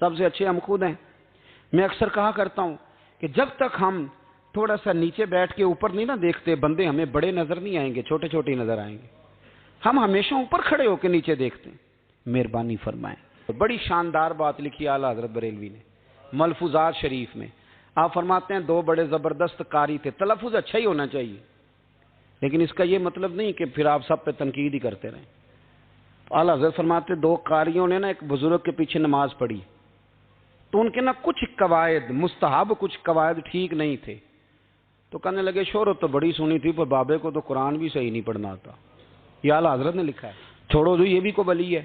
سب سے اچھے ہم خود ہیں. میں اکثر کہا کرتا ہوں کہ جب تک ہم تھوڑا سا نیچے بیٹھ کے اوپر نہیں نہ دیکھتے، بندے ہمیں بڑے نظر نہیں آئیں گے، چھوٹے چھوٹے ہی نظر آئیں گے. ہم ہمیشہ اوپر کھڑے ہو کے نیچے دیکھتے ہیں. مہربانی فرمائیں. بڑی شاندار بات لکھی اعلیٰ حضرت بریلوی نے ملفوظات شریف میں. آپ فرماتے ہیں 2 بڑے زبردست قاری تھے. تلفظ اچھا ہی ہونا چاہیے، لیکن اس کا یہ مطلب نہیں کہ پھر آپ سب پہ تنقید ہی کرتے رہیں. اعلیٰ حضرت فرماتے 2 قاریوں نے نا ایک بزرگ کے پیچھے نماز پڑھی، تو ان کے نا کچھ قواعد مستحب، کچھ قواعد ٹھیک نہیں تھے. تو کہنے لگے شہرت تو بڑی سنی تھی، پر بابے کو تو قرآن بھی صحیح نہیں پڑھنا آتا. یہ اعلیٰ حضرت نے لکھا ہے. چھوڑو جو یہ بھی کو بلی ہے.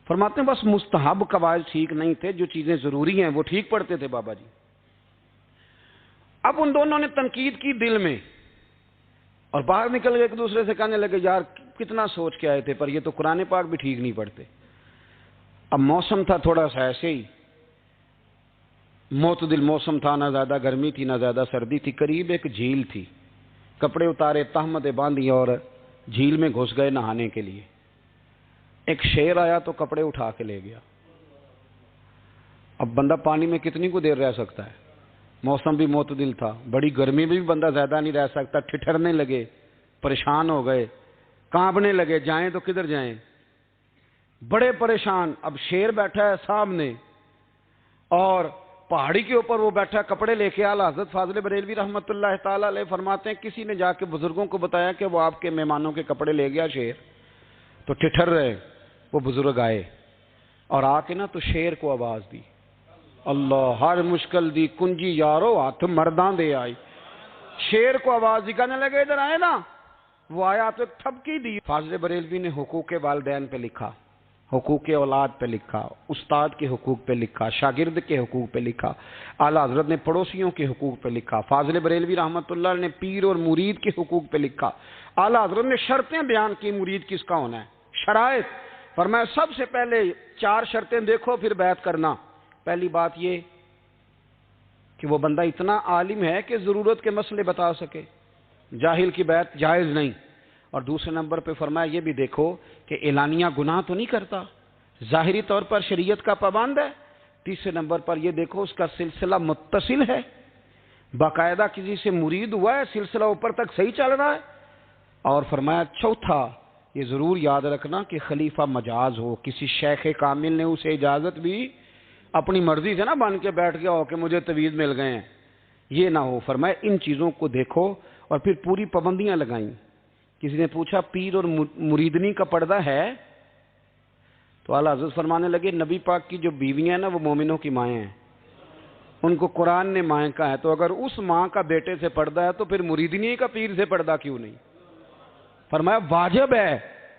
فرماتے ہیں بس مستحب قواعد ٹھیک نہیں تھے، جو چیزیں ضروری ہیں وہ ٹھیک پڑھتے تھے بابا جی. اب ان دونوں نے تنقید کی دل میں، اور باہر نکل کے ایک دوسرے سے کہنے لگے یار کتنا سوچ کے آئے تھے، پر یہ تو قرآن پاک بھی ٹھیک نہیں پڑھتے. اب موسم تھا تھوڑا سا ایسے ہی معتدل موسم تھا، نہ زیادہ گرمی تھی نہ زیادہ سردی تھی. قریب ایک جھیل تھی. کپڑے اتارے، تہمتیں باندھی اور جھیل میں گھس گئے نہانے کے لیے. ایک شیر آیا تو کپڑے اٹھا کے لے گیا. اب بندہ پانی میں کتنی کو دیر رہ سکتا ہے؟ موسم بھی معتدل تھا، بڑی گرمی میں بھی بندہ زیادہ نہیں رہ سکتا. ٹھٹھرنے لگے، پریشان ہو گئے، کانپنے لگے، جائیں تو کدھر جائیں، بڑے پریشان. اب شیر بیٹھا ہے سامنے اور پہاڑی کے اوپر وہ بیٹھا کپڑے لے کے. اعلیٰ حضرت فاضل بریلوی رحمۃ اللہ تعالی علیہ فرماتے ہیں کسی نے جا کے بزرگوں کو بتایا کہ وہ آپ کے مہمانوں کے کپڑے لے گیا شیر. تو ٹھٹھر رہے. وہ بزرگ آئے اور آ کے نا تو شیر کو آواز دی، اللہ ہر مشکل دی کنجی یارو ہاتھ مردان دے آئی. شیر کو آواز دی، کہنے لگے ادھر آئے نا. وہ آیا تو ایک تھپکی دی. فاضل بریلوی نے حقوق والدین پہ لکھا، حقوق اولاد پہ لکھا، استاد کے حقوق پہ لکھا، شاگرد کے حقوق پہ لکھا. اعلیٰ حضرت نے پڑوسیوں کے حقوق پہ لکھا. فاضل بریلوی رحمۃ اللہ نے پیر اور مرید کے حقوق پہ لکھا. اعلیٰ حضرت نے شرطیں بیان کی مرید کس کا ہونا ہے، شرائط. فرمایا سب سے پہلے 4 شرطیں دیکھو پھر بیعت کرنا. پہلی بات یہ کہ وہ بندہ اتنا عالم ہے کہ ضرورت کے مسئلے بتا سکے، جاہل کی بیعت جائز نہیں. اور دوسرے نمبر پہ فرمایا یہ بھی دیکھو کہ اعلانیہ گناہ تو نہیں کرتا، ظاہری طور پر شریعت کا پابند ہے. تیسرے نمبر پر یہ دیکھو اس کا سلسلہ متصل ہے، باقاعدہ کسی سے مرید ہوا ہے، سلسلہ اوپر تک صحیح چل رہا ہے. اور فرمایا چوتھا یہ ضرور یاد رکھنا کہ خلیفہ مجاز ہو، کسی شیخ کامل نے اسے اجازت بھی اپنی مرضی سے نہ بن کے بیٹھ گیا ہو کہ مجھے تویز مل گئے ہیں، یہ نہ ہو. فرمایا ان چیزوں کو دیکھو اور پھر پوری پابندیاں لگائیں. کسی نے پوچھا پیر اور مریدنی کا پردہ ہے؟ تو اعلیٰ حضرت فرمانے لگے نبی پاک کی جو بیویاں ہیں نا وہ مومنوں کی مائیں ہیں، ان کو قرآن نے مائیں کہا ہے. تو اگر اس ماں کا بیٹے سے پردہ ہے تو پھر مریدنی کا پیر سے پردہ کیوں نہیں؟ فرمایا واجب ہے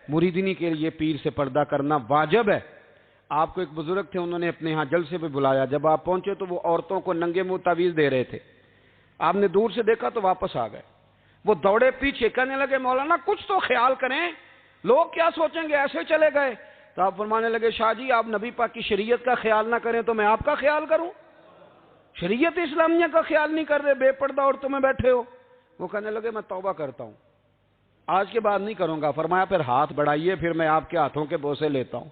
مریدنی کے لیے پیر سے پردہ کرنا، واجب ہے. آپ کو ایک بزرگ تھے، انہوں نے اپنے ہاں جلسے پہ بلایا. جب آپ پہنچے تو وہ عورتوں کو ننگے منہ تعویذ دے رہے تھے. آپ نے دور سے دیکھا تو واپس آ گئے. وہ دوڑے پیچھے، کہنے لگے مولانا کچھ تو خیال کریں، لوگ کیا سوچیں گے، ایسے چلے گئے. تو آپ فرمانے لگے شاہ جی آپ نبی پاک کی شریعت کا خیال نہ کریں تو میں آپ کا خیال کروں؟ شریعت اسلامیہ کا خیال نہیں کر رہے، بے پردہ عورتوں میں بیٹھے ہو. وہ کہنے لگے میں توبہ کرتا ہوں، آج کے بعد نہیں کروں گا. فرمایا پھر ہاتھ بڑھائیے، پھر میں آپ کے ہاتھوں کے بوسے لیتا ہوں.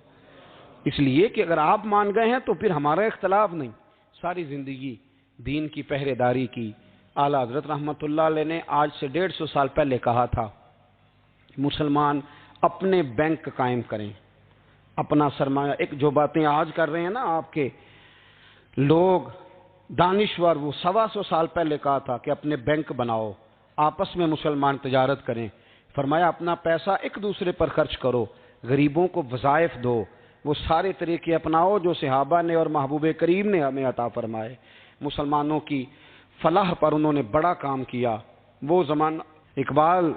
اس لیے کہ اگر آپ مان گئے ہیں تو پھر ہمارا اختلاف نہیں. ساری زندگی دین کی پہرے داری کی. اعلیٰ حضرت رحمۃ اللہ علیہ نے آج سے 150 سال پہلے کہا تھا مسلمان اپنے بینک قائم کریں، اپنا سرمایہ. ایک جو باتیں آج کر رہے ہیں نا آپ کے لوگ دانشور، وہ 125 سال پہلے کہا تھا کہ اپنے بینک بناؤ، آپس میں مسلمان تجارت کریں. فرمایا اپنا پیسہ ایک دوسرے پر خرچ کرو، غریبوں کو وظائف دو، وہ سارے طریقے اپناؤ جو صحابہ نے اور محبوب کریم نے ہمیں عطا فرمائے. مسلمانوں کی فلاح پر انہوں نے بڑا کام کیا. وہ زمانہ اقبال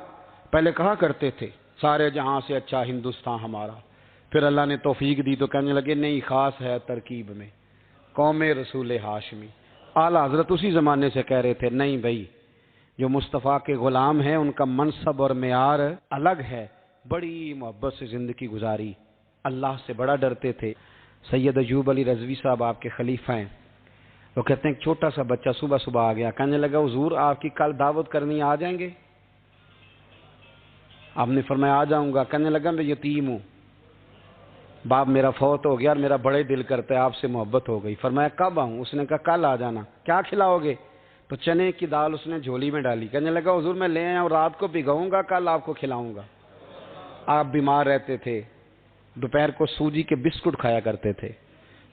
پہلے کہا کرتے تھے سارے جہاں سے اچھا ہندوستان ہمارا، پھر اللہ نے توفیق دی تو کہنے لگے نہیں خاص ہے ترکیب میں قوم رسول ہاشمی. اعلیٰ حضرت اسی زمانے سے کہہ رہے تھے نہیں بھائی جو مصطفیٰ کے غلام ہیں ان کا منصب اور معیار الگ ہے. بڑی محبت سے زندگی گزاری، اللہ سے بڑا ڈرتے تھے. سید ایوب علی رضوی صاحب آپ کے خلیفہ ہیں. وہ کہتے ہیں ایک چھوٹا سا بچہ صبح صبح آ گیا، کہنے لگا حضور آپ کی کل دعوت کرنی آ جائیں گے؟ آپ نے فرمایا آ جاؤں گا. کہنے لگا میں یتیم ہوں. باپ میرا فوت ہو گیا اور میرا بڑے دل کرتا ہے آپ سے محبت ہو گئی. فرمایا کب آؤں؟ اس نے کہا کل آ جانا. کیا کھلاؤ گے؟ تو چنے کی دال اس نے جھولی میں ڈالی. کہنے لگا حضور میں لے آیا ہوں، رات کو بھگاؤں گا، کل آپ کو کھلاؤں گا. آپ بیمار رہتے تھے، دوپہر کو سوجی کے بسکٹ کھایا کرتے تھے.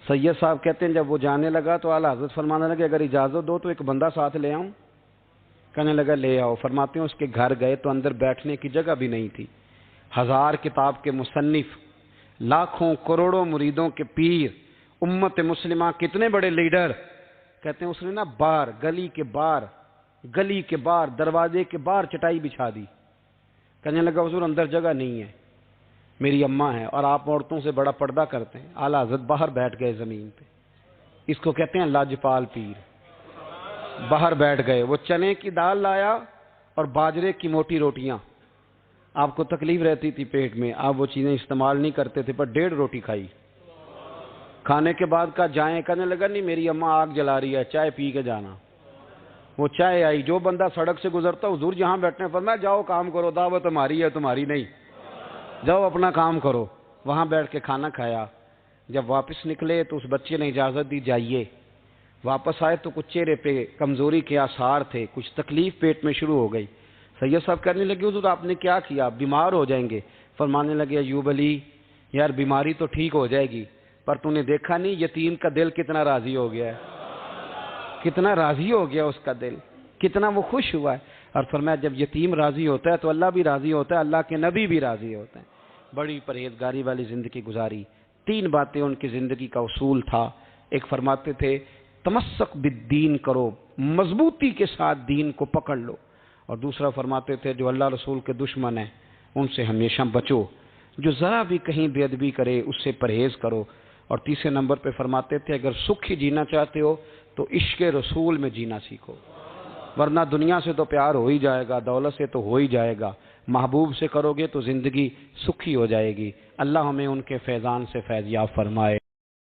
سید صاحب کہتے ہیں جب وہ جانے لگا تو اعلیٰ حضرت فرمانے لگے اگر اجازت دو تو ایک بندہ ساتھ لے آؤں. کہنے لگا لے آؤ. فرماتے ہیں اس کے گھر گئے تو اندر بیٹھنے کی جگہ بھی نہیں تھی. 1000 کتاب کے مصنف، لاکھوں کروڑوں مریدوں کے پیر، امت مسلمہ کتنے بڑے لیڈر. کہتے ہیں اس نے نا باہر گلی کے باہر دروازے کے باہر چٹائی بچھا دی. کہنے لگا حضور اندر جگہ نہیں ہے، میری اماں ہے اور آپ عورتوں سے بڑا پردہ کرتے ہیں. اعلیٰ حضرت باہر بیٹھ گئے زمین پہ. اس کو کہتے ہیں لاجپال پیر. باہر بیٹھ گئے. وہ چنے کی دال لایا اور باجرے کی موٹی روٹیاں. آپ کو تکلیف رہتی تھی پیٹ میں، آپ وہ چیزیں استعمال نہیں کرتے تھے، پر 1.5 روٹی کھائی. کھانے کے بعد کہا جائیں. کہنے لگا نہیں میری اماں آگ جلا رہی ہے، چائے پی کے جانا. وہ چائے آئی. جو بندہ سڑک سے گزرتا حضور جہاں بیٹھنے فرمایا جاؤ کام کرو، دعوت ہماری ہے تمہاری نہیں، جاؤ اپنا کام کرو. وہاں بیٹھ کے کھانا کھایا. جب واپس نکلے تو اس بچے نے اجازت دی جائیے. واپس آئے تو کچھ چہرے پہ کمزوری کے آثار تھے، کچھ تکلیف پیٹ میں شروع ہو گئی. سید صاحب کہنے لگے حضور آپ نے کیا کیا؟ بیمار ہو جائیں گے. فرمانے لگے ایوب علی یار بیماری تو ٹھیک ہو جائے گی، پر تو نے دیکھا نہیں یتیم کا دل کتنا راضی ہو گیا ہے، کتنا راضی ہو گیا اس کا دل، کتنا وہ خوش ہوا ہے. اور فرمایا جب یتیم راضی ہوتا ہے تو اللہ بھی راضی ہوتا ہے، اللہ کے نبی بھی راضی ہوتے ہیں. بڑی پرہیزگاری والی زندگی گزاری. 3 باتیں ان کی زندگی کا اصول تھا. ایک فرماتے تھے تمسک بالدین کرو، مضبوطی کے ساتھ دین کو پکڑ لو. اور دوسرا فرماتے تھے جو اللہ رسول کے دشمن ہیں ان سے ہمیشہ بچو، جو ذرا بھی کہیں بے ادبی کرے اس سے پرہیز کرو. اور تیسرے نمبر پہ فرماتے تھے اگر سکھ ہی جینا چاہتے ہو تو عشق رسول میں جینا سیکھو، ورنہ دنیا سے تو پیار ہو ہی جائے گا، دولت سے تو ہو ہی جائے گا، محبوب سے کرو گے تو زندگی سکھی ہو جائے گی. اللہ ہمیں ان کے فیضان سے فیض یاب فرمائے.